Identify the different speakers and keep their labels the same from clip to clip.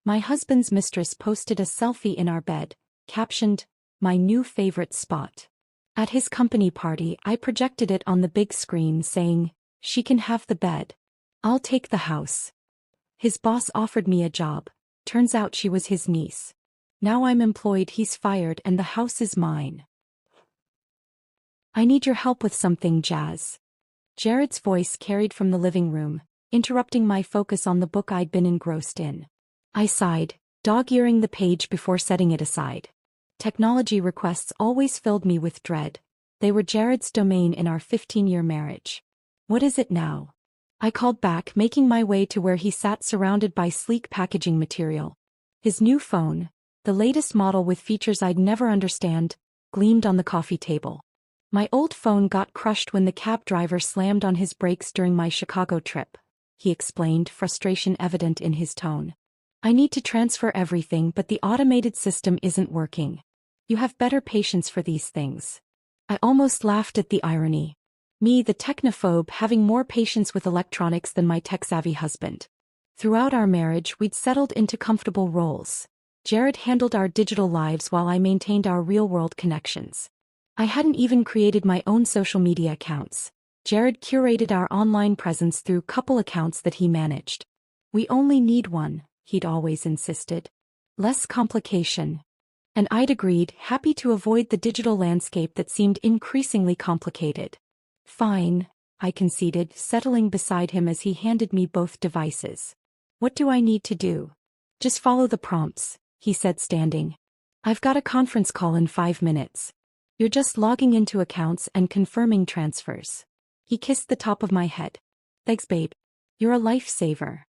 Speaker 1: My husband's mistress posted a selfie in our bed, captioned, "My new favorite spot." At his company party, I projected it on the big screen saying, "She can have the bed. I'll take the house." His boss offered me a job. Turns out she was his niece. Now I'm employed, he's fired, and the house is mine. "I need your help with something, Jazz." Jared's voice carried from the living room, interrupting my focus on the book I'd been engrossed in. I sighed, dog-earing the page before setting it aside. Technology requests always filled me with dread. They were Jared's domain in our 15-year marriage. "What is it now?" I called back, making my way to where he sat surrounded by sleek packaging material. His new phone, the latest model with features I'd never understand, gleamed on the coffee table. "My old phone got crushed when the cab driver slammed on his brakes during my Chicago trip," he explained, frustration evident in his tone. "I need to transfer everything, but the automated system isn't working." "You have better patience for these things." I almost laughed at the irony. Me, the technophobe, having more patience with electronics than my tech-savvy husband. Throughout our marriage, we'd settled into comfortable roles. Jared handled our digital lives while I maintained our real-world connections. I hadn't even created my own social media accounts. Jared curated our online presence through couple accounts that he managed. "We only need one," he'd always insisted. "Less complication." And I'd agreed, happy to avoid the digital landscape that seemed increasingly complicated. "Fine," I conceded, settling beside him as he handed me both devices. "What do I need to do?" "Just follow the prompts," he said, standing. "I've got a conference call in 5 minutes. You're just logging into accounts and confirming transfers." He kissed the top of my head. "Thanks, babe. You're a lifesaver."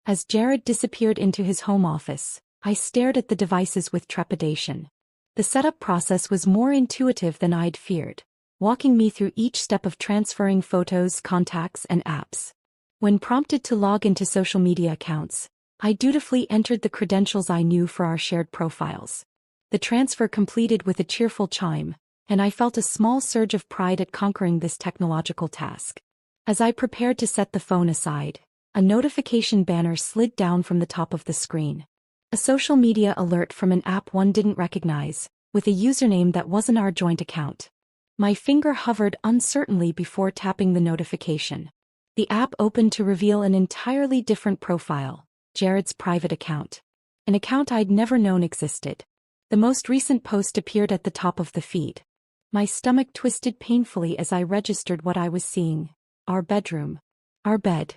Speaker 1: As Jared disappeared into his home office, I stared at the devices with trepidation. The setup process was more intuitive than I'd feared, walking me through each step of transferring photos, contacts, and apps. When prompted to log into social media accounts, I dutifully entered the credentials I knew for our shared profiles. The transfer completed with a cheerful chime, and I felt a small surge of pride at conquering this technological task. As I prepared to set the phone aside, a notification banner slid down from the top of the screen. A social media alert from an app one didn't recognize, with a username that wasn't our joint account. My finger hovered uncertainly before tapping the notification. The app opened to reveal an entirely different profile, Jared's private account. An account I'd never known existed. The most recent post appeared at the top of the feed. My stomach twisted painfully as I registered what I was seeing. Our bedroom. Our bed.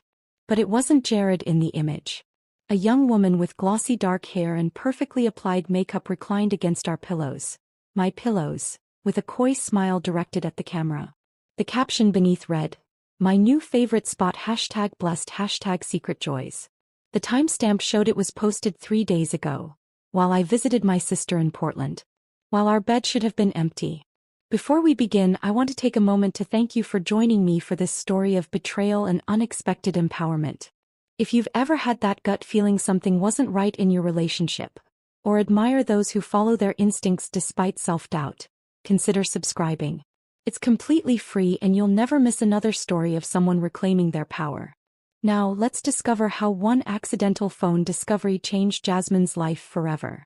Speaker 1: But it wasn't Jared in the image. A young woman with glossy dark hair and perfectly applied makeup reclined against our pillows. My pillows, with a coy smile directed at the camera. The caption beneath read, "My new favorite spot #blessed #secret joys." The timestamp showed it was posted 3 days ago, while I visited my sister in Portland. While our bed should have been empty. Before we begin, I want to take a moment to thank you for joining me for this story of betrayal and unexpected empowerment. If you've ever had that gut feeling something wasn't right in your relationship, or admire those who follow their instincts despite self-doubt, consider subscribing. It's completely free and you'll never miss another story of someone reclaiming their power. Now, let's discover how one accidental phone discovery changed Jasmine's life forever.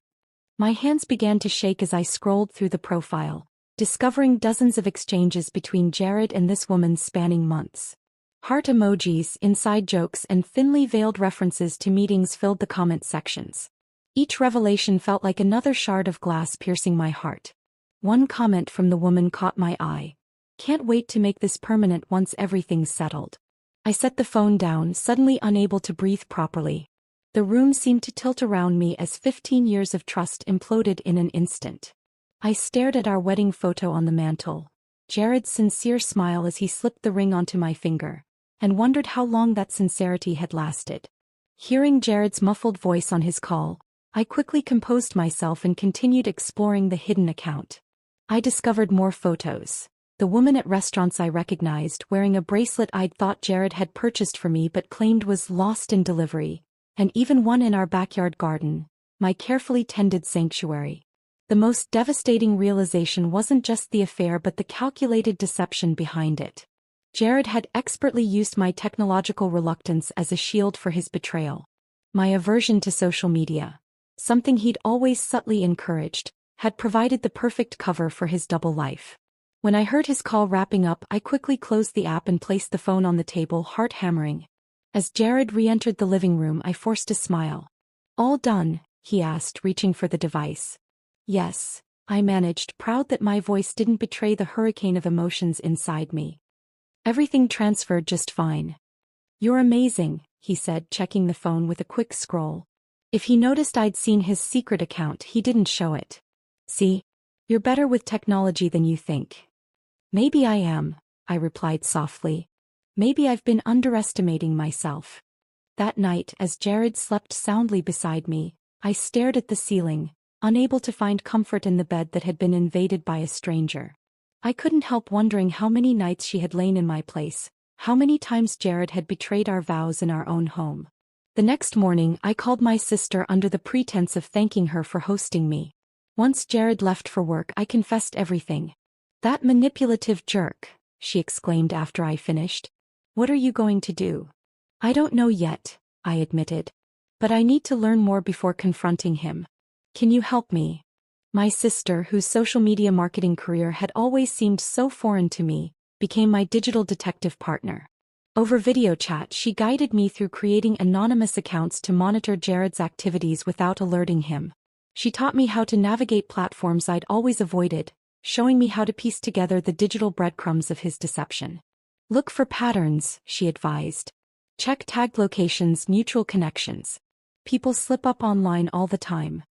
Speaker 1: My hands began to shake as I scrolled through the profile, discovering dozens of exchanges between Jared and this woman spanning months. Heart emojis, inside jokes, and thinly veiled references to meetings filled the comment sections. Each revelation felt like another shard of glass piercing my heart. One comment from the woman caught my eye. "Can't wait to make this permanent once everything's settled." I set the phone down, suddenly unable to breathe properly. The room seemed to tilt around me as 15 years of trust imploded in an instant. I stared at our wedding photo on the mantel, Jared's sincere smile as he slipped the ring onto my finger, and wondered how long that sincerity had lasted. Hearing Jared's muffled voice on his call, I quickly composed myself and continued exploring the hidden account. I discovered more photos. The woman at restaurants I recognized wearing a bracelet I'd thought Jared had purchased for me but claimed was lost in delivery, and even one in our backyard garden, my carefully tended sanctuary. The most devastating realization wasn't just the affair but the calculated deception behind it. Jared had expertly used my technological reluctance as a shield for his betrayal. My aversion to social media, something he'd always subtly encouraged, had provided the perfect cover for his double life. When I heard his call wrapping up, I quickly closed the app and placed the phone on the table, heart hammering. As Jared re-entered the living room, I forced a smile. "All done?" he asked, reaching for the device. "Yes," I managed, proud that my voice didn't betray the hurricane of emotions inside me. "Everything transferred just fine." "You're amazing," he said, checking the phone with a quick scroll. If he noticed I'd seen his secret account, he didn't show it. "See? You're better with technology than you think." "Maybe I am," I replied softly. "Maybe I've been underestimating myself." That night, as Jared slept soundly beside me, I stared at the ceiling, unable to find comfort in the bed that had been invaded by a stranger. I couldn't help wondering how many nights she had lain in my place, how many times Jared had betrayed our vows in our own home. The next morning, I called my sister under the pretense of thanking her for hosting me. Once Jared left for work, I confessed everything. "That manipulative jerk," she exclaimed after I finished. "What are you going to do?" "I don't know yet," I admitted. "But I need to learn more before confronting him. Can you help me?" My sister, whose social media marketing career had always seemed so foreign to me, became my digital detective partner. Over video chat, she guided me through creating anonymous accounts to monitor Jared's activities without alerting him. She taught me how to navigate platforms I'd always avoided, showing me how to piece together the digital breadcrumbs of his deception. "Look for patterns," she advised. "Check tagged locations, mutual connections. People slip up online all the time."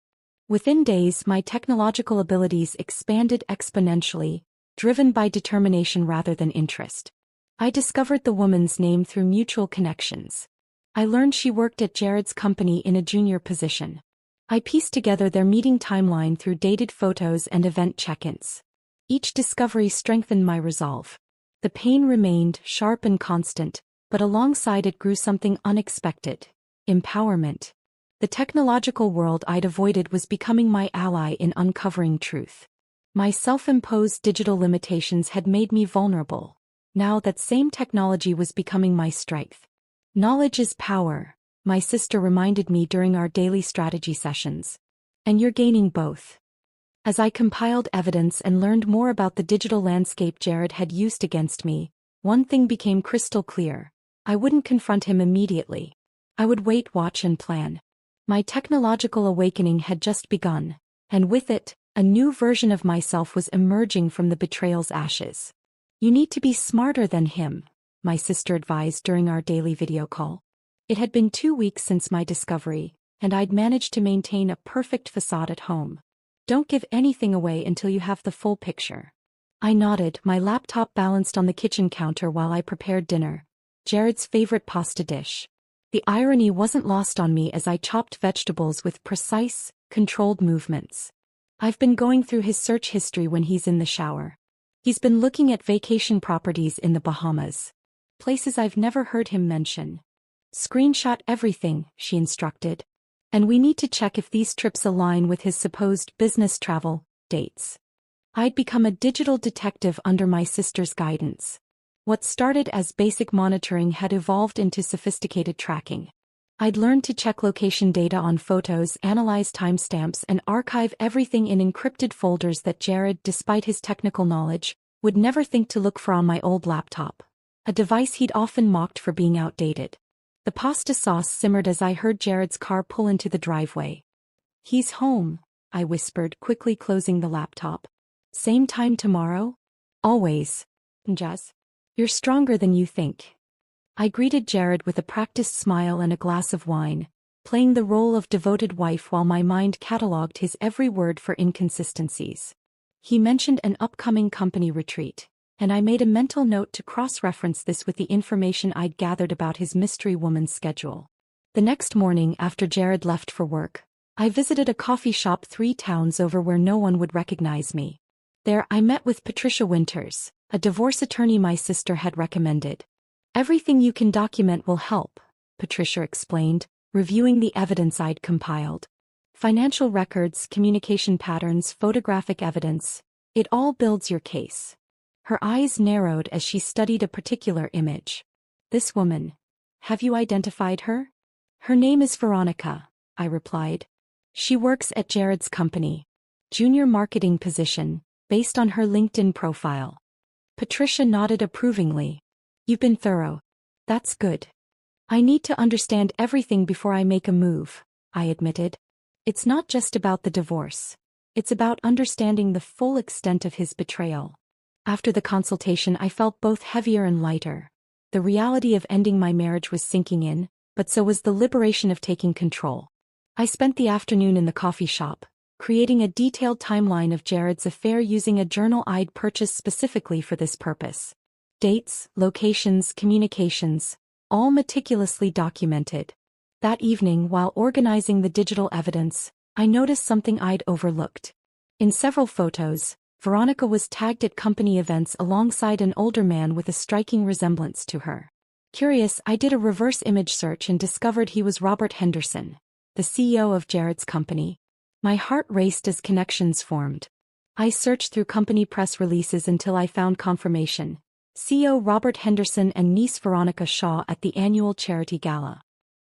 Speaker 1: Within days, my technological abilities expanded exponentially, driven by determination rather than interest. I discovered the woman's name through mutual connections. I learned she worked at Jared's company in a junior position. I pieced together their meeting timeline through dated photos and event check-ins. Each discovery strengthened my resolve. The pain remained sharp and constant, but alongside it grew something unexpected: empowerment. The technological world I'd avoided was becoming my ally in uncovering truth. My self-imposed digital limitations had made me vulnerable. Now that same technology was becoming my strength. "Knowledge is power," my sister reminded me during our daily strategy sessions. "And you're gaining both." As I compiled evidence and learned more about the digital landscape Jared had used against me, one thing became crystal clear: I wouldn't confront him immediately. I would wait, watch, and plan. My technological awakening had just begun, and with it, a new version of myself was emerging from the betrayal's ashes. "You need to be smarter than him," my sister advised during our daily video call. It had been 2 weeks since my discovery, and I'd managed to maintain a perfect facade at home. "Don't give anything away until you have the full picture." I nodded, my laptop balanced on the kitchen counter while I prepared dinner, Jared's favorite pasta dish. The irony wasn't lost on me as I chopped vegetables with precise, controlled movements. I've been going through his search history when he's in the shower. He's been looking at vacation properties in the Bahamas. Places I've never heard him mention. "Screenshot everything," she instructed. "And we need to check if these trips align with his supposed business travel dates." I'd become a digital detective under my sister's guidance. What started as basic monitoring had evolved into sophisticated tracking. I'd learned to check location data on photos, analyze timestamps, and archive everything in encrypted folders that Jared, despite his technical knowledge, would never think to look for on my old laptop, a device he'd often mocked for being outdated. The pasta sauce simmered as I heard Jared's car pull into the driveway. "He's home," I whispered, quickly closing the laptop. "Same time tomorrow?" "Always." "Jess, you're stronger than you think." I greeted Jared with a practiced smile and a glass of wine, playing the role of devoted wife while my mind catalogued his every word for inconsistencies. He mentioned an upcoming company retreat, and I made a mental note to cross-reference this with the information I'd gathered about his mystery woman's schedule. The next morning, after Jared left for work, I visited a coffee shop 3 towns over where no one would recognize me. There, I met with Patricia Winters, a divorce attorney my sister had recommended. "Everything you can document will help," Patricia explained, reviewing the evidence I'd compiled. "Financial records, communication patterns, photographic evidence, it all builds your case." Her eyes narrowed as she studied a particular image. "This woman. Have you identified her?" Her name is Veronica, I replied. She works at Jared's company. Junior marketing position, based on her LinkedIn profile. Patricia nodded approvingly. You've been thorough. That's good. I need to understand everything before I make a move, I admitted. It's not just about the divorce. It's about understanding the full extent of his betrayal. After the consultation, I felt both heavier and lighter. The reality of ending my marriage was sinking in, but so was the liberation of taking control. I spent the afternoon in the coffee shop, creating a detailed timeline of Jared's affair using a journal I'd purchased specifically for this purpose. Dates, locations, communications, all meticulously documented. That evening, while organizing the digital evidence, I noticed something I'd overlooked. In several photos, Veronica was tagged at company events alongside an older man with a striking resemblance to her. Curious, I did a reverse image search and discovered he was Robert Henderson, the CEO of Jared's company. My heart raced as connections formed. I searched through company press releases until I found confirmation. CEO Robert Henderson and niece Veronica Shaw at the annual charity gala.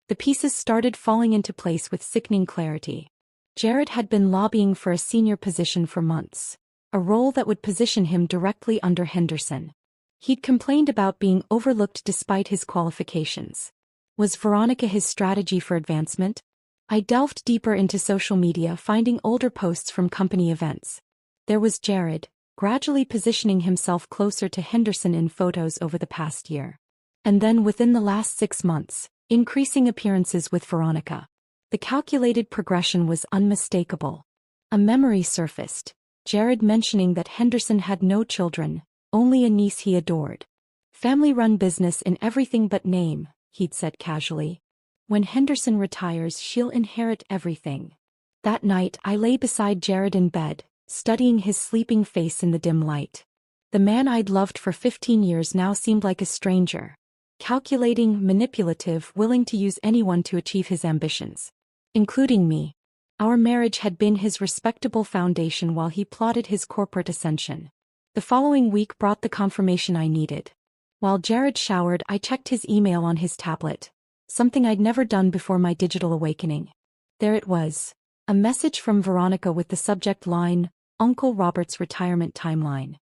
Speaker 1: The pieces started falling into place with sickening clarity. Jared had been lobbying for a senior position for months, a role that would position him directly under Henderson. He'd complained about being overlooked despite his qualifications. Was Veronica his strategy for advancement? I delved deeper into social media, finding older posts from company events. There was Jared, gradually positioning himself closer to Henderson in photos over the past year. And then within the last 6 months, increasing appearances with Veronica. The calculated progression was unmistakable. A memory surfaced, Jared mentioning that Henderson had no children, only a niece he adored. Family-run business in everything but name, he'd said casually. When Henderson retires, she'll inherit everything. That night, I lay beside Jared in bed, studying his sleeping face in the dim light. The man I'd loved for 15 years now seemed like a stranger. Calculating, manipulative, willing to use anyone to achieve his ambitions. Including me. Our marriage had been his respectable foundation while he plotted his corporate ascension. The following week brought the confirmation I needed. While Jared showered, I checked his email on his tablet. Something I'd never done before my digital awakening. There it was. A message from Veronica with the subject line, Uncle Robert's retirement timeline.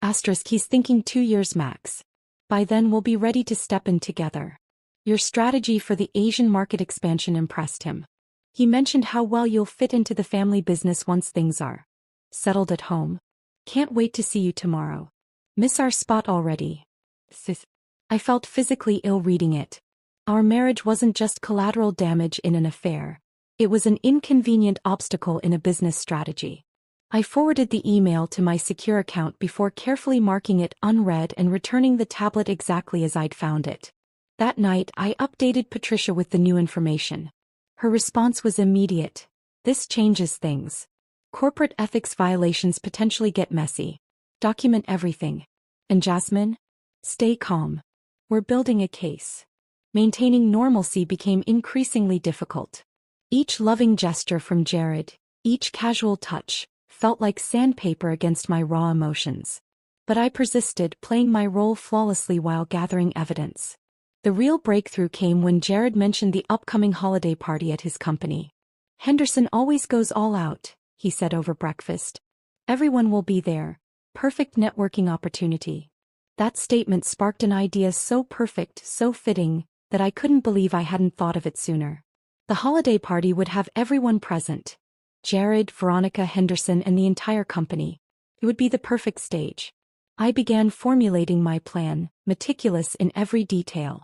Speaker 1: Asterisk, he's thinking 2 years max. By then we'll be ready to step in together. Your strategy for the Asian market expansion impressed him. He mentioned how well you'll fit into the family business once things are settled at home. Can't wait to see you tomorrow. Miss our spot already. Sis. I felt physically ill reading it. Our marriage wasn't just collateral damage in an affair. It was an inconvenient obstacle in a business strategy. I forwarded the email to my secure account before carefully marking it unread and returning the tablet exactly as I'd found it. That night, I updated Patricia with the new information. Her response was immediate. This changes things. Corporate ethics violations potentially get messy. Document everything. And Jasmine? Stay calm. We're building a case. Maintaining normalcy became increasingly difficult. Each loving gesture from Jared, each casual touch, felt like sandpaper against my raw emotions. But I persisted, playing my role flawlessly while gathering evidence. The real breakthrough came when Jared mentioned the upcoming holiday party at his company. Henderson always goes all out, he said over breakfast. Everyone will be there. Perfect networking opportunity. That statement sparked an idea so perfect, so fitting, that I couldn't believe I hadn't thought of it sooner. The holiday party would have everyone present. Jared, Veronica, Henderson, and the entire company. It would be the perfect stage. I began formulating my plan, meticulous in every detail.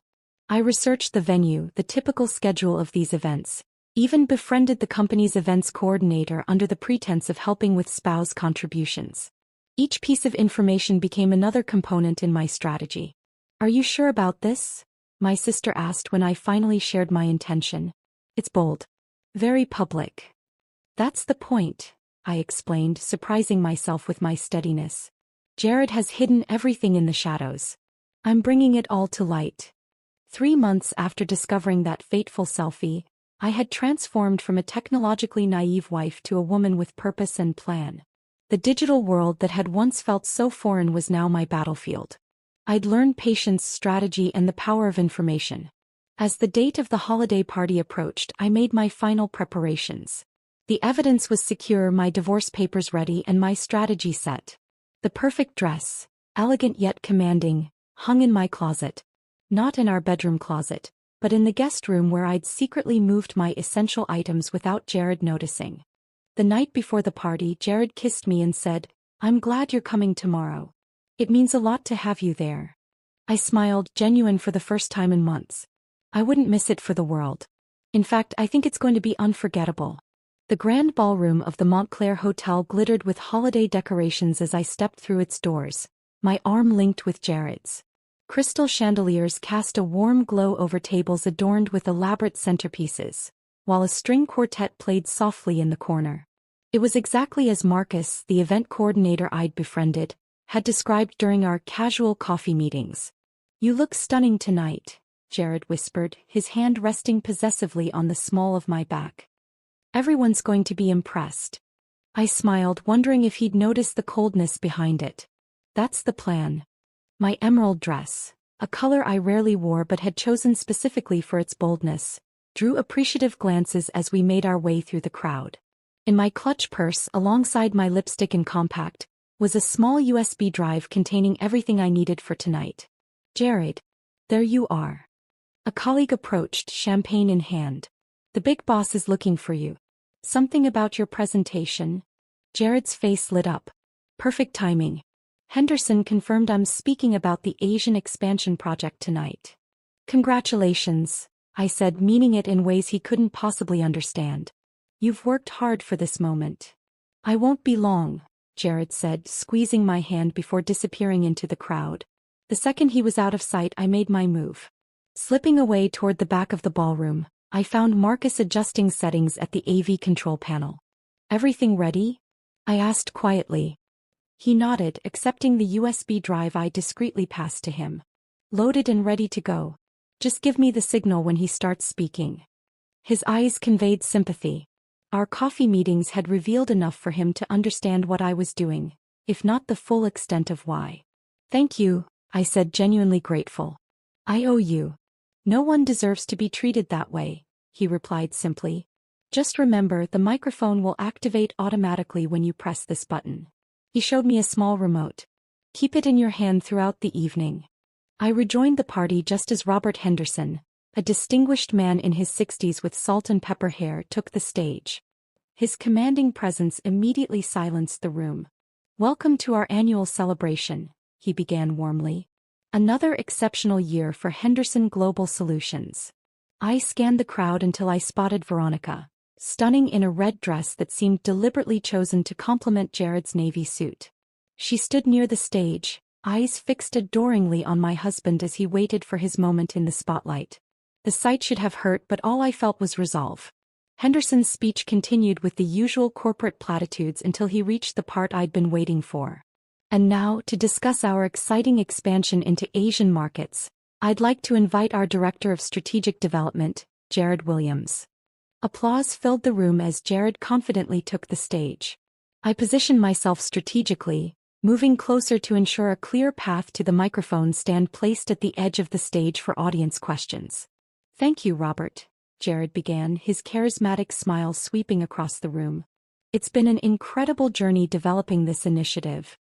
Speaker 1: I researched the venue, the typical schedule of these events, even befriended the company's events coordinator under the pretense of helping with spouse contributions. Each piece of information became another component in my strategy. Are you sure about this? My sister asked when I finally shared my intention. It's bold. Very public. That's the point, I explained, surprising myself with my steadiness. Jared has hidden everything in the shadows. I'm bringing it all to light. 3 months after discovering that fateful selfie, I had transformed from a technologically naive wife to a woman with purpose and plan. The digital world that had once felt so foreign was now my battlefield. I'd learned patience, strategy, and the power of information. As the date of the holiday party approached, I made my final preparations. The evidence was secure, my divorce papers ready, and my strategy set. The perfect dress, elegant yet commanding, hung in my closet. Not in our bedroom closet, but in the guest room where I'd secretly moved my essential items without Jared noticing. The night before the party, Jared kissed me and said, "I'm glad you're coming tomorrow. It means a lot to have you there." I smiled, genuine for the first time in months. I wouldn't miss it for the world. In fact, I think it's going to be unforgettable. The grand ballroom of the Montclair Hotel glittered with holiday decorations as I stepped through its doors, my arm linked with Jared's. Crystal chandeliers cast a warm glow over tables adorned with elaborate centerpieces, while a string quartet played softly in the corner. It was exactly as Marcus, the event coordinator I'd befriended, had described during our casual coffee meetings. "You look stunning tonight," Jared whispered, his hand resting possessively on the small of my back. "Everyone's going to be impressed." I smiled, wondering if he'd noticed the coldness behind it. "That's the plan." My emerald dress, a color I rarely wore but had chosen specifically for its boldness, drew appreciative glances as we made our way through the crowd. In my clutch purse, alongside my lipstick and compact, was a small USB drive containing everything I needed for tonight. "Jared, there you are." A colleague approached, champagne in hand. "The big boss is looking for you. Something about your presentation?" Jared's face lit up. "Perfect timing. Henderson confirmed I'm speaking about the Asian expansion project tonight." "Congratulations," I said, meaning it in ways he couldn't possibly understand. "You've worked hard for this moment." "I won't be long," Jared said, squeezing my hand before disappearing into the crowd. The second he was out of sight, I made my move. Slipping away toward the back of the ballroom, I found Marcus adjusting settings at the AV control panel. "Everything ready?" I asked quietly. He nodded, accepting the USB drive I discreetly passed to him. "Loaded and ready to go. Just give me the signal when he starts speaking." His eyes conveyed sympathy. Our coffee meetings had revealed enough for him to understand what I was doing, if not the full extent of why. "Thank you," I said, genuinely grateful. "I owe you. No one deserves to be treated that way," he replied simply. "Just remember, the microphone will activate automatically when you press this button." He showed me a small remote. "Keep it in your hand throughout the evening." I rejoined the party just as Robert Henderson, a distinguished man in his 60s with salt and pepper hair, took the stage. His commanding presence immediately silenced the room. "Welcome to our annual celebration," he began warmly. "Another exceptional year for Henderson Global Solutions." I scanned the crowd until I spotted Veronica, stunning in a red dress that seemed deliberately chosen to complement Jared's navy suit. She stood near the stage, eyes fixed adoringly on my husband as he waited for his moment in the spotlight. The sight should have hurt, but all I felt was resolve. Henderson's speech continued with the usual corporate platitudes until he reached the part I'd been waiting for. "And now, to discuss our exciting expansion into Asian markets, I'd like to invite our Director of Strategic Development, Jared Williams." Applause filled the room as Jared confidently took the stage. I positioned myself strategically, moving closer to ensure a clear path to the microphone stand placed at the edge of the stage for audience questions. "Thank you, Robert," Jared began, his charismatic smile sweeping across the room. "It's been an incredible journey developing this initiative."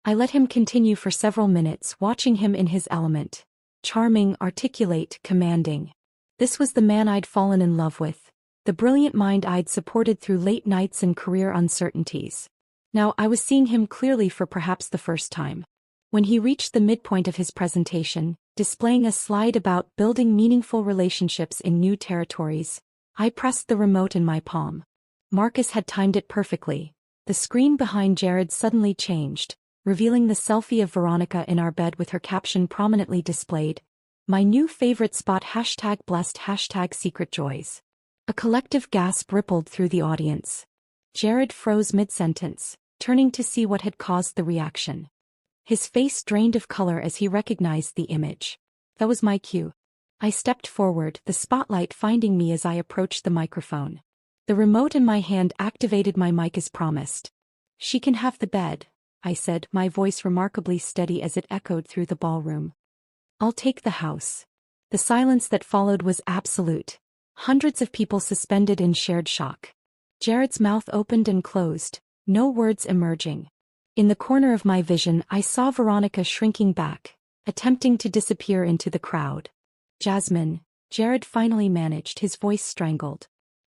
Speaker 1: I let him continue for several minutes, watching him in his element. Charming, articulate, commanding. This was the man I'd fallen in love with, the brilliant mind I'd supported through late nights and career uncertainties. Now I was seeing him clearly for perhaps the first time. When he reached the midpoint of his presentation, displaying a slide about building meaningful relationships in new territories, I pressed the remote in my palm. Marcus had timed it perfectly. The screen behind Jared suddenly changed, revealing the selfie of Veronica in our bed with her caption prominently displayed, "My new favorite spot #blessed #secret joys." A collective gasp rippled through the audience. Jared froze mid-sentence, turning to see what had caused the reaction. His face drained of color as he recognized the image. That was my cue. I stepped forward, the spotlight finding me as I approached the microphone. The remote in my hand activated my mic as promised. "She can have the bed," I said, my voice remarkably steady as it echoed through the ballroom. "I'll take the house." The silence that followed was absolute. Hundreds of people suspended in shared shock. Jared's mouth opened and closed, no words emerging. In the corner of my vision I saw Veronica shrinking back, attempting to disappear into the crowd. Jasmine, Jared finally managed, his voice strangled.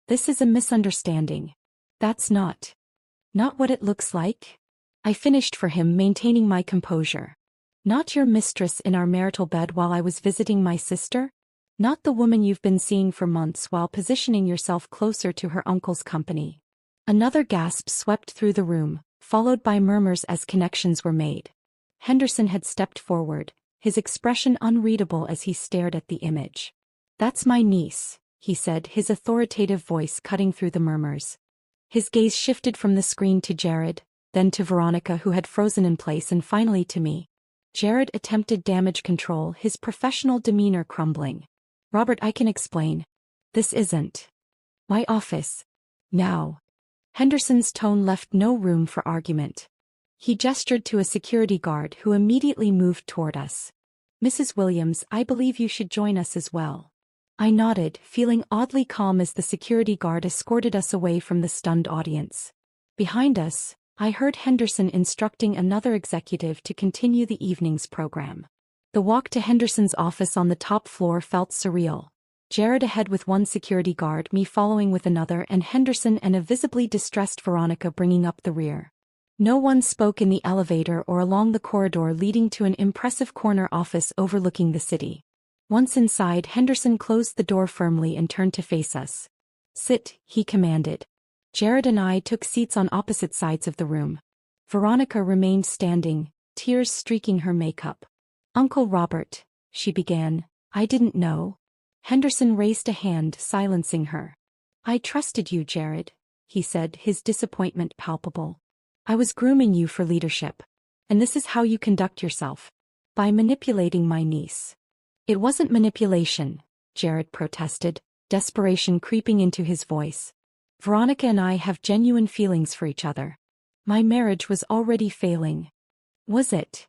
Speaker 1: This is a misunderstanding. That's not what it looks like. I finished for him, maintaining my composure. Not your mistress in our marital bed while I was visiting my sister? Not the woman you've been seeing for months while positioning yourself closer to her uncle's company. Another gasp swept through the room, followed by murmurs as connections were made. Henderson had stepped forward, his expression unreadable as he stared at the image. That's my niece, he said, his authoritative voice cutting through the murmurs. His gaze shifted from the screen to Jared, then to Veronica, who had frozen in place, and finally to me. Jared attempted damage control, his professional demeanor crumbling. Robert, I can explain. This isn't my office. Now. Henderson's tone left no room for argument. He gestured to a security guard who immediately moved toward us. Mrs. Williams, I believe you should join us as well. I nodded, feeling oddly calm as the security guard escorted us away from the stunned audience. Behind us, I heard Henderson instructing another executive to continue the evening's program. The walk to Henderson's office on the top floor felt surreal. Jared ahead with one security guard, me following with another, and Henderson and a visibly distressed Veronica bringing up the rear. No one spoke in the elevator or along the corridor leading to an impressive corner office overlooking the city. Once inside, Henderson closed the door firmly and turned to face us. Sit, he commanded. Jared and I took seats on opposite sides of the room. Veronica remained standing, tears streaking her makeup. Uncle Robert, she began, I didn't know. Henderson raised a hand, silencing her. I trusted you, Jared, he said, his disappointment palpable. I was grooming you for leadership. And this is how you conduct yourself. By manipulating my niece. It wasn't manipulation, Jared protested, desperation creeping into his voice. Veronica and I have genuine feelings for each other. My marriage was already failing. Was it?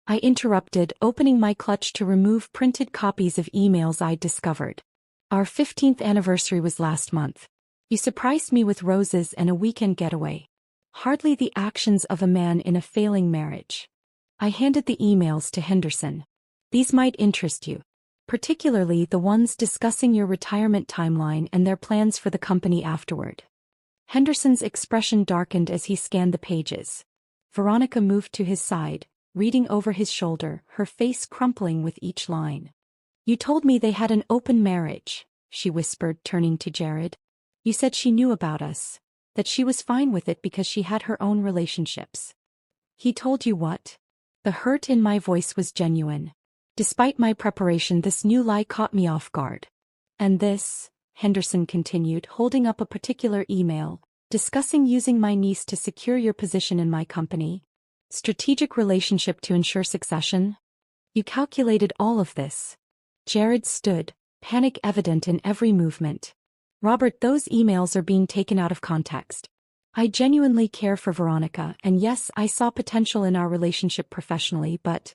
Speaker 1: I interrupted, opening my clutch to remove printed copies of emails I'd discovered. Our 15th anniversary was last month. You surprised me with roses and a weekend getaway. Hardly the actions of a man in a failing marriage. I handed the emails to Henderson. These might interest you. Particularly the ones discussing your retirement timeline and their plans for the company afterward. Henderson's expression darkened as he scanned the pages. Veronica moved to his side, reading over his shoulder, her face crumpling with each line. You told me they had an open marriage, she whispered, turning to Jared. You said she knew about us, that she was fine with it because she had her own relationships. He told you what? The hurt in my voice was genuine. Despite my preparation, this new lie caught me off guard. And this, Henderson continued, holding up a particular email, discussing using my niece to secure your position in my company. Strategic relationship to ensure succession? You calculated all of this. Jared stood, panic evident in every movement. Robert, those emails are being taken out of context. I genuinely care for Veronica, and yes, I saw potential in our relationship professionally, but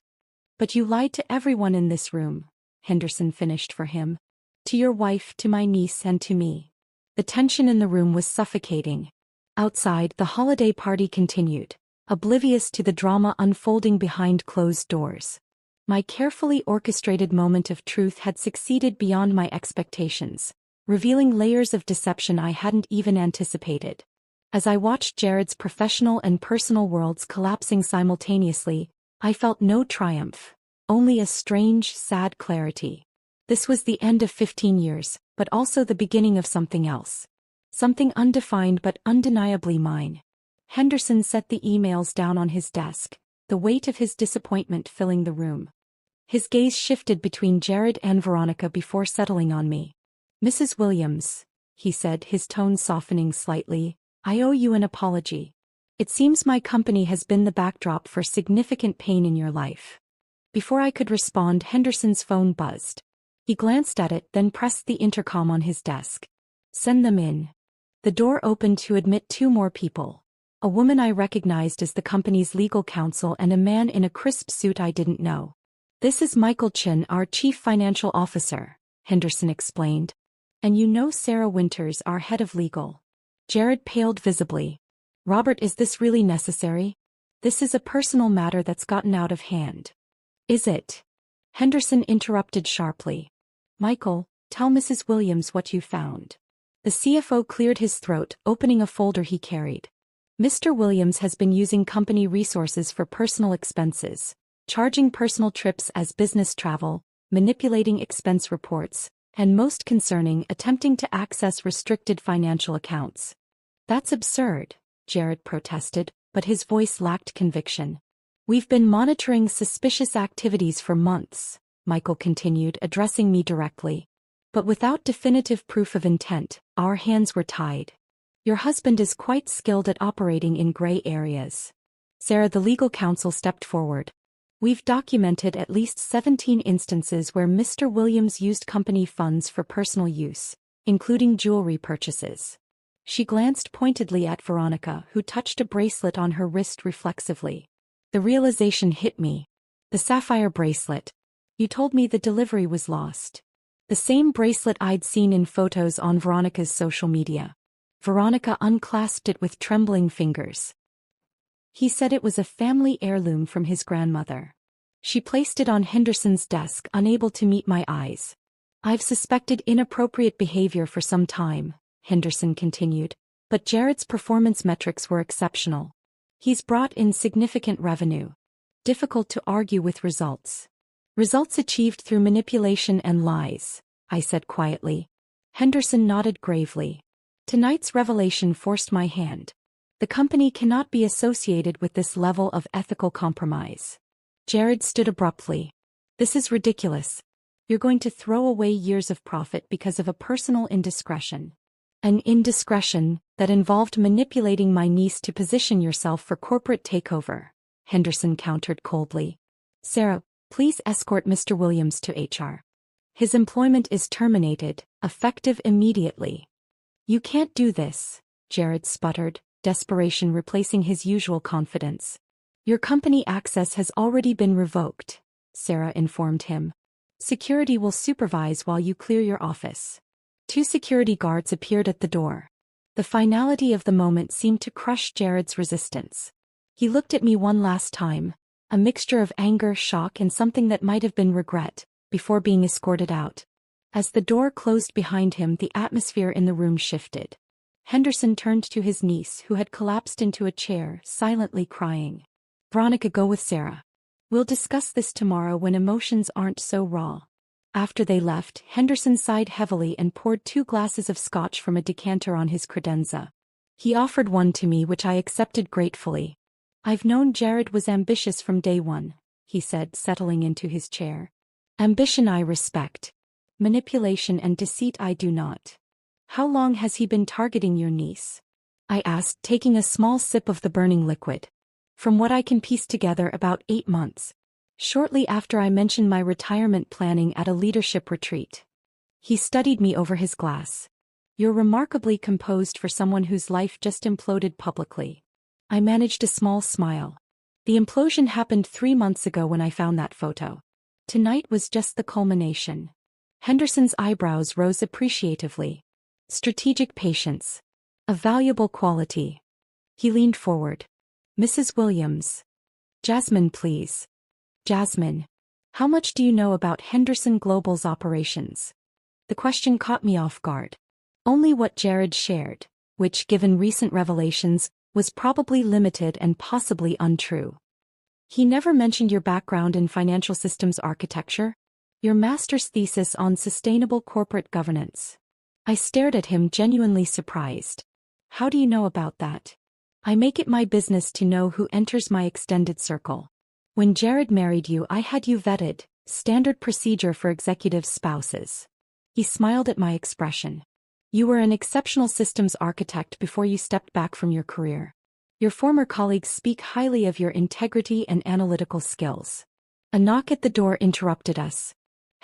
Speaker 1: you lied to everyone in this room, Henderson finished for him. To your wife, to my niece, and to me. The tension in the room was suffocating. Outside, the holiday party continued, oblivious to the drama unfolding behind closed doors. My carefully orchestrated moment of truth had succeeded beyond my expectations, revealing layers of deception I hadn't even anticipated. As I watched Jared's professional and personal worlds collapsing simultaneously, I felt no triumph, only a strange, sad clarity. This was the end of 15 years, but also the beginning of something else. Something undefined but undeniably mine. Henderson set the emails down on his desk, the weight of his disappointment filling the room. His gaze shifted between Jared and Veronica before settling on me. Mrs. Williams, he said, his tone softening slightly, I owe you an apology. It seems my company has been the backdrop for significant pain in your life. Before I could respond, Henderson's phone buzzed. He glanced at it, then pressed the intercom on his desk. Send them in. The door opened to admit two more people. A woman I recognized as the company's legal counsel and a man in a crisp suit I didn't know. This is Michael Chin, our Chief Financial Officer, Henderson explained. And you know Sarah Winters, our head of legal. Jared paled visibly. Robert, is this really necessary? This is a personal matter that's gotten out of hand. Is it? Henderson interrupted sharply. Michael, tell Mrs. Williams what you found. The CFO cleared his throat, opening a folder he carried. Mr. Williams has been using company resources for personal expenses, charging personal trips as business travel, manipulating expense reports, and most concerning, attempting to access restricted financial accounts. That's absurd, Jared protested, but his voice lacked conviction. We've been monitoring suspicious activities for months, Michael continued, addressing me directly. But without definitive proof of intent, our hands were tied. Your husband is quite skilled at operating in gray areas. Sarah, the legal counsel, stepped forward. We've documented at least 17 instances where Mr. Williams used company funds for personal use, including jewelry purchases. She glanced pointedly at Veronica, who touched a bracelet on her wrist reflexively. The realization hit me. The sapphire bracelet. You told me the delivery was lost. The same bracelet I'd seen in photos on Veronica's social media. Veronica unclasped it with trembling fingers. He said it was a family heirloom from his grandmother. She placed it on Henderson's desk, unable to meet my eyes. I've suspected inappropriate behavior for some time, Henderson continued, but Jared's performance metrics were exceptional. He's brought in significant revenue. Difficult to argue with results. Results achieved through manipulation and lies, I said quietly. Henderson nodded gravely. Tonight's revelation forced my hand. The company cannot be associated with this level of ethical compromise. Jared stood abruptly. This is ridiculous. You're going to throw away years of profit because of a personal indiscretion. An indiscretion that involved manipulating my niece to position yourself for corporate takeover, Henderson countered coldly. Sarah, please escort Mr. Williams to HR. His employment is terminated, effective immediately. You can't do this, Jared sputtered, desperation replacing his usual confidence. Your company access has already been revoked, Sarah informed him. Security will supervise while you clear your office. 2 security guards appeared at the door. The finality of the moment seemed to crush Jared's resistance. He looked at me one last time, a mixture of anger, shock, and something that might have been regret, before being escorted out. As the door closed behind him, the atmosphere in the room shifted. Henderson turned to his niece, who had collapsed into a chair, silently crying. Veronica, go with Sarah. We'll discuss this tomorrow when emotions aren't so raw. After they left, Henderson sighed heavily and poured 2 glasses of scotch from a decanter on his credenza. He offered one to me, which I accepted gratefully. I've known Jared was ambitious from day one, he said, settling into his chair. Ambition I respect. Manipulation and deceit I do not. How long has he been targeting your niece? I asked, taking a small sip of the burning liquid. From what I can piece together, about 8 months. Shortly after I mentioned my retirement planning at a leadership retreat. He studied me over his glass. You're remarkably composed for someone whose life just imploded publicly. I managed a small smile. The implosion happened 3 months ago when I found that photo. Tonight was just the culmination. Henderson's eyebrows rose appreciatively. Strategic patience. A valuable quality. He leaned forward. Mrs. Williams. Jasmine, please. Jasmine. How much do you know about Henderson Global's operations? The question caught me off guard. Only what Jared shared, which, given recent revelations, was probably limited and possibly untrue. He never mentioned your background in financial systems architecture, your master's thesis on sustainable corporate governance. I stared at him, genuinely surprised. How do you know about that? I make it my business to know who enters my extended circle. When Jared married you, I had you vetted, standard procedure for executive spouses. He smiled at my expression. You were an exceptional systems architect before you stepped back from your career. Your former colleagues speak highly of your integrity and analytical skills. A knock at the door interrupted us.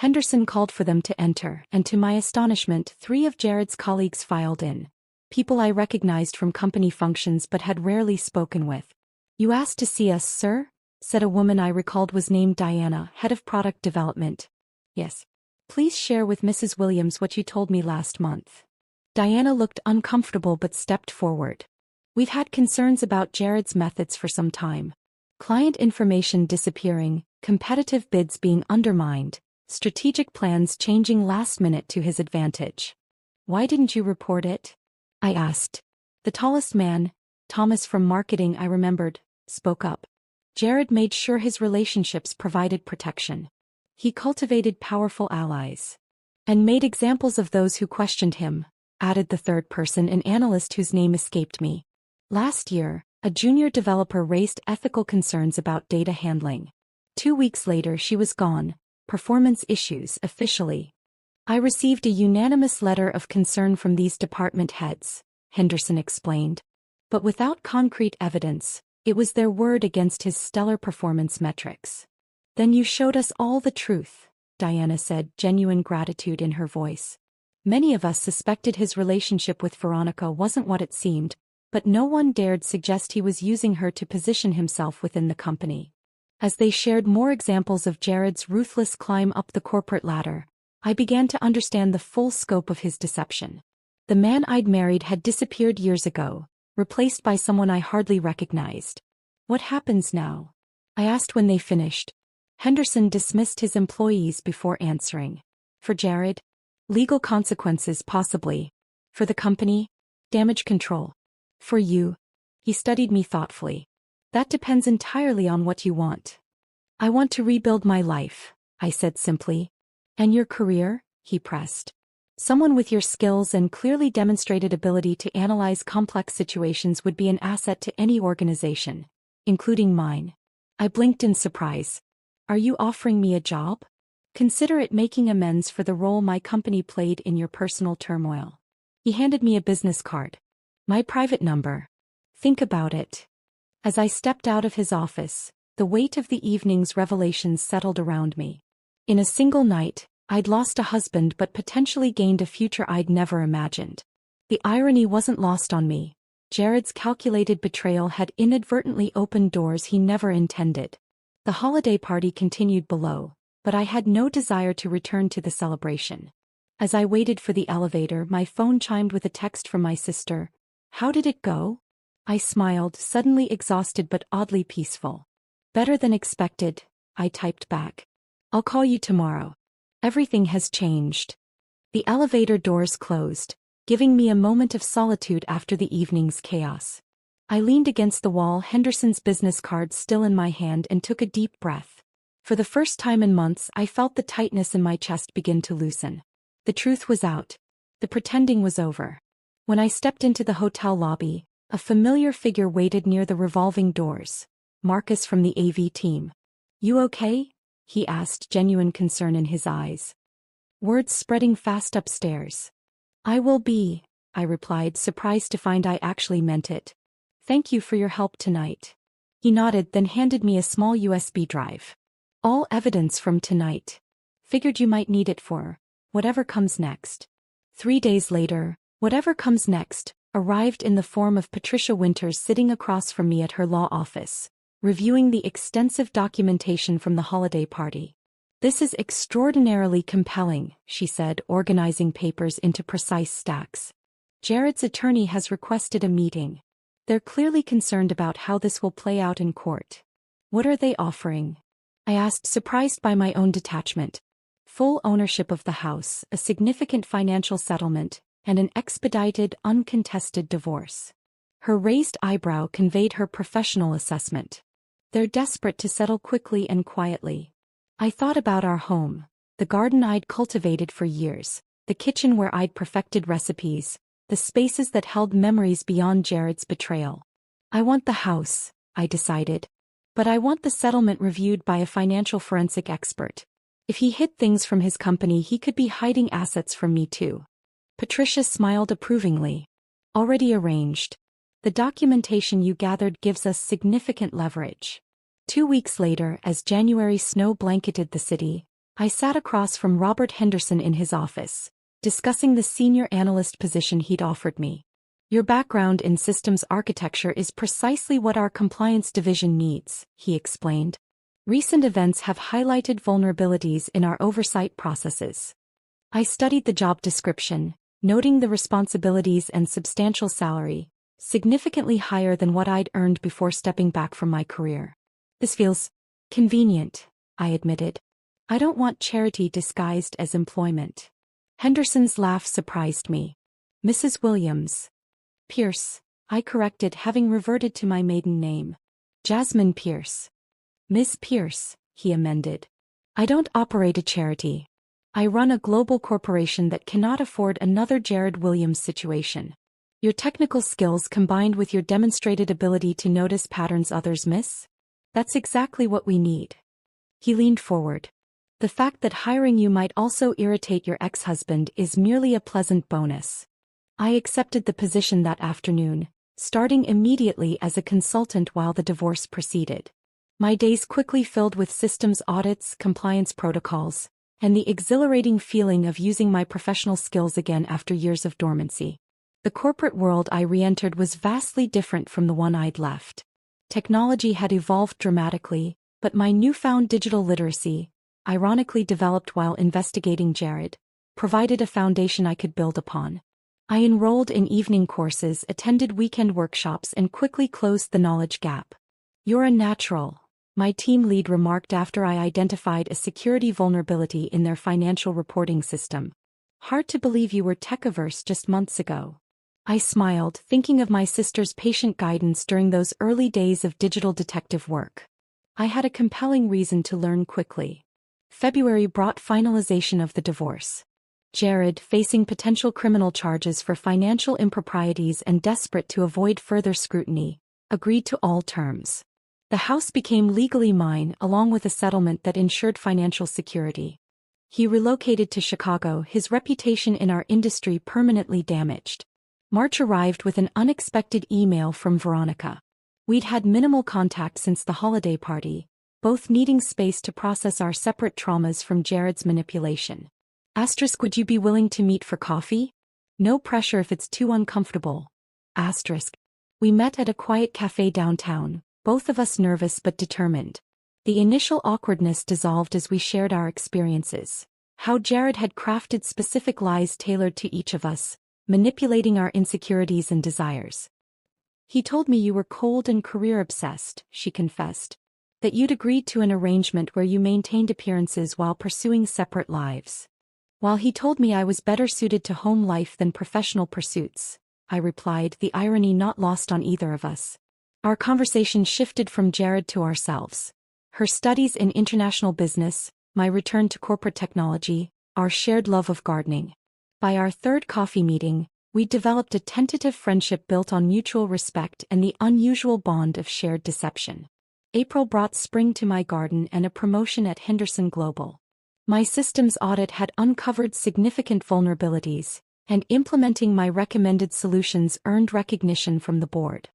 Speaker 1: Henderson called for them to enter, and to my astonishment, 3 of Jared's colleagues filed in. People I recognized from company functions but had rarely spoken with. You asked to see us, sir? said a woman I recalled was named Diana, head of product development. Yes. Please share with Mrs. Williams what you told me last month. Diana looked uncomfortable but stepped forward. We've had concerns about Jared's methods for some time. Client information disappearing, competitive bids being undermined, strategic plans changing last minute to his advantage. Why didn't you report it? I asked. The tallest man, Thomas from marketing I remembered, spoke up. Jared made sure his relationships provided protection. He cultivated powerful allies. And made examples of those who questioned him, added the third person, an analyst whose name escaped me. Last year, a junior developer raised ethical concerns about data handling. 2 weeks later she was gone, performance issues officially. I received a unanimous letter of concern from these department heads, Henderson explained. But without concrete evidence, it was their word against his stellar performance metrics. Then you showed us all the truth, Diana said, genuine gratitude in her voice. Many of us suspected his relationship with Veronica wasn't what it seemed, but no one dared suggest he was using her to position himself within the company. As they shared more examples of Jared's ruthless climb up the corporate ladder, I began to understand the full scope of his deception. The man I'd married had disappeared years ago, replaced by someone I hardly recognized. What happens now? I asked when they finished. Henderson dismissed his employees before answering. For Jared? Legal consequences possibly. For the company? Damage control. For you? He studied me thoughtfully. That depends entirely on what you want. I want to rebuild my life, I said simply. And your career? He pressed. Someone with your skills and clearly demonstrated ability to analyze complex situations would be an asset to any organization, including mine. I blinked in surprise. Are you offering me a job? Consider it making amends for the role my company played in your personal turmoil. He handed me a business card. My private number. Think about it. As I stepped out of his office, the weight of the evening's revelations settled around me. In a single night, I'd lost a husband but potentially gained a future I'd never imagined. The irony wasn't lost on me. Jared's calculated betrayal had inadvertently opened doors he never intended. The holiday party continued below, but I had no desire to return to the celebration. As I waited for the elevator, my phone chimed with a text from my sister. How did it go? I smiled, suddenly exhausted but oddly peaceful. Better than expected, I typed back. I'll call you tomorrow. Everything has changed. The elevator doors closed, giving me a moment of solitude after the evening's chaos. I leaned against the wall, Henderson's business card still in my hand, and took a deep breath. For the first time in months, I felt the tightness in my chest begin to loosen. The truth was out. The pretending was over. When I stepped into the hotel lobby, a familiar figure waited near the revolving doors. Marcus from the AV team. You okay? He asked, genuine concern in his eyes. Words spreading fast upstairs. I will be, I replied, surprised to find I actually meant it. Thank you for your help tonight. He nodded, then handed me a small USB drive. All evidence from tonight. Figured you might need it for whatever comes next. 3 days later, whatever comes next arrived in the form of Patricia Winters sitting across from me at her law office, reviewing the extensive documentation from the holiday party. This is extraordinarily compelling, she said, organizing papers into precise stacks. Jared's attorney has requested a meeting. They're clearly concerned about how this will play out in court. What are they offering? I asked, surprised by my own detachment. Full ownership of the house, a significant financial settlement, and an expedited, uncontested divorce. Her raised eyebrow conveyed her professional assessment. They're desperate to settle quickly and quietly. I thought about our home, the garden I'd cultivated for years, the kitchen where I'd perfected recipes, the spaces that held memories beyond Jared's betrayal. I want the house, I decided. But I want the settlement reviewed by a financial forensic expert. If he hid things from his company, he could be hiding assets from me too. Patricia smiled approvingly. Already arranged. The documentation you gathered gives us significant leverage. 2 weeks later, as January snow blanketed the city, I sat across from Robert Henderson in his office, discussing the senior analyst position he'd offered me. Your background in systems architecture is precisely what our compliance division needs, he explained. Recent events have highlighted vulnerabilities in our oversight processes. I studied the job description, noting the responsibilities and substantial salary, significantly higher than what I'd earned before stepping back from my career. This feels convenient, I admitted. I don't want charity disguised as employment. Henderson's laugh surprised me. Mrs. Williams. Pierce, I corrected, having reverted to my maiden name. Jasmine Pierce. Miss Pierce, he amended. I don't operate a charity. I run a global corporation that cannot afford another Jared Williams situation. Your technical skills combined with your demonstrated ability to notice patterns others miss? That's exactly what we need. He leaned forward. The fact that hiring you might also irritate your ex-husband is merely a pleasant bonus. I accepted the position that afternoon, starting immediately as a consultant while the divorce proceeded. My days quickly filled with systems audits, compliance protocols, and the exhilarating feeling of using my professional skills again after years of dormancy. The corporate world I re-entered was vastly different from the one I'd left. Technology had evolved dramatically, but my newfound digital literacy, ironically developed while investigating Jared, provided a foundation I could build upon. I enrolled in evening courses, attended weekend workshops, and quickly closed the knowledge gap. You're a natural, my team lead remarked after I identified a security vulnerability in their financial reporting system. Hard to believe you were tech-averse just months ago. I smiled, thinking of my sister's patient guidance during those early days of digital detective work. I had a compelling reason to learn quickly. February brought finalization of the divorce. Jared, facing potential criminal charges for financial improprieties and desperate to avoid further scrutiny, agreed to all terms. The house became legally mine, along with a settlement that ensured financial security. He relocated to Chicago, his reputation in our industry permanently damaged. March arrived with an unexpected email from Veronica. We'd had minimal contact since the holiday party, both needing space to process our separate traumas from Jared's manipulation. Asterisk, would you be willing to meet for coffee? No pressure if it's too uncomfortable. Asterisk. We met at a quiet cafe downtown, both of us nervous but determined. The initial awkwardness dissolved as we shared our experiences. How Jared had crafted specific lies tailored to each of us, manipulating our insecurities and desires. He told me you were cold and career-obsessed, she confessed. That you'd agreed to an arrangement where you maintained appearances while pursuing separate lives. While he told me I was better suited to home life than professional pursuits, I replied, the irony not lost on either of us. Our conversation shifted from Jared to ourselves. Her studies in international business, my return to corporate technology, our shared love of gardening. By our third coffee meeting, we developed a tentative friendship built on mutual respect and the unusual bond of shared deception. April brought spring to my garden and a promotion at Henderson Global. My systems audit had uncovered significant vulnerabilities, and implementing my recommended solutions earned recognition from the board.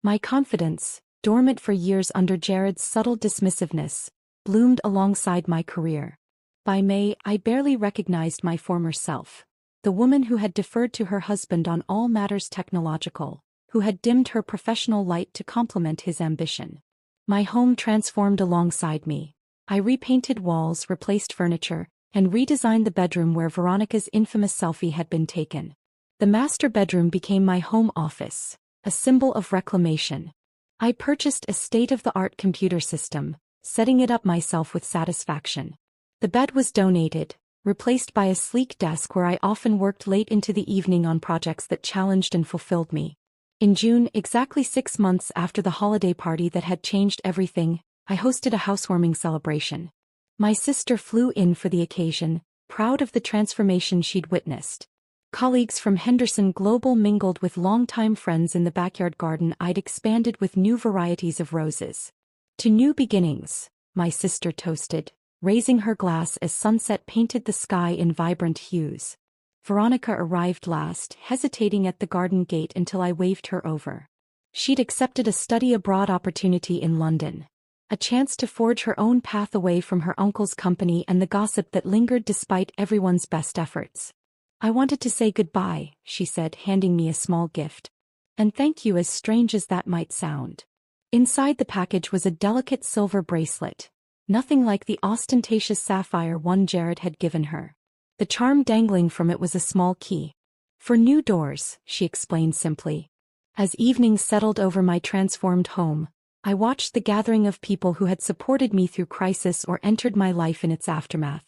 Speaker 1: My confidence, dormant for years under Jared's subtle dismissiveness, bloomed alongside my career. By May, I barely recognized my former self. The woman who had deferred to her husband on all matters technological, who had dimmed her professional light to complement his ambition. My home transformed alongside me. I repainted walls, replaced furniture, and redesigned the bedroom where Veronica's infamous selfie had been taken. The master bedroom became my home office, a symbol of reclamation. I purchased a state-of-the-art computer system, setting it up myself with satisfaction. The bed was donated, replaced by a sleek desk where I often worked late into the evening on projects that challenged and fulfilled me. In June, exactly 6 months after the holiday party that had changed everything, I hosted a housewarming celebration. My sister flew in for the occasion, proud of the transformation she'd witnessed. Colleagues from Henderson Global mingled with longtime friends in the backyard garden I'd expanded with new varieties of roses. To new beginnings, my sister toasted, raising her glass as sunset painted the sky in vibrant hues. Veronica arrived last, hesitating at the garden gate until I waved her over. She'd accepted a study abroad opportunity in London. A chance to forge her own path away from her uncle's company and the gossip that lingered despite everyone's best efforts. I wanted to say goodbye, she said, handing me a small gift, And thank you, as strange as that might sound. Inside the package was a delicate silver bracelet. Nothing like the ostentatious sapphire one Jared had given her. The charm dangling from it was a small key. For new doors, she explained simply. As evening settled over my transformed home, I watched the gathering of people who had supported me through crisis or entered my life in its aftermath.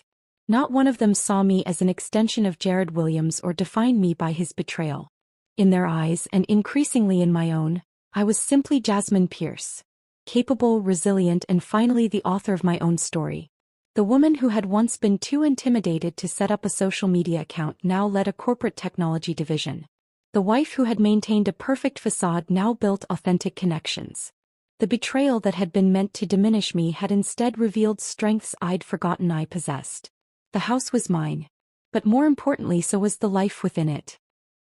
Speaker 1: Not one of them saw me as an extension of Jared Williams or defined me by his betrayal. In their eyes, and increasingly in my own, I was simply Jasmine Pierce. Capable, resilient, and finally the author of my own story. The woman who had once been too intimidated to set up a social media account now led a corporate technology division. The wife who had maintained a perfect facade now built authentic connections. The betrayal that had been meant to diminish me had instead revealed strengths I'd forgotten I possessed. The house was mine. But more importantly, so was the life within it.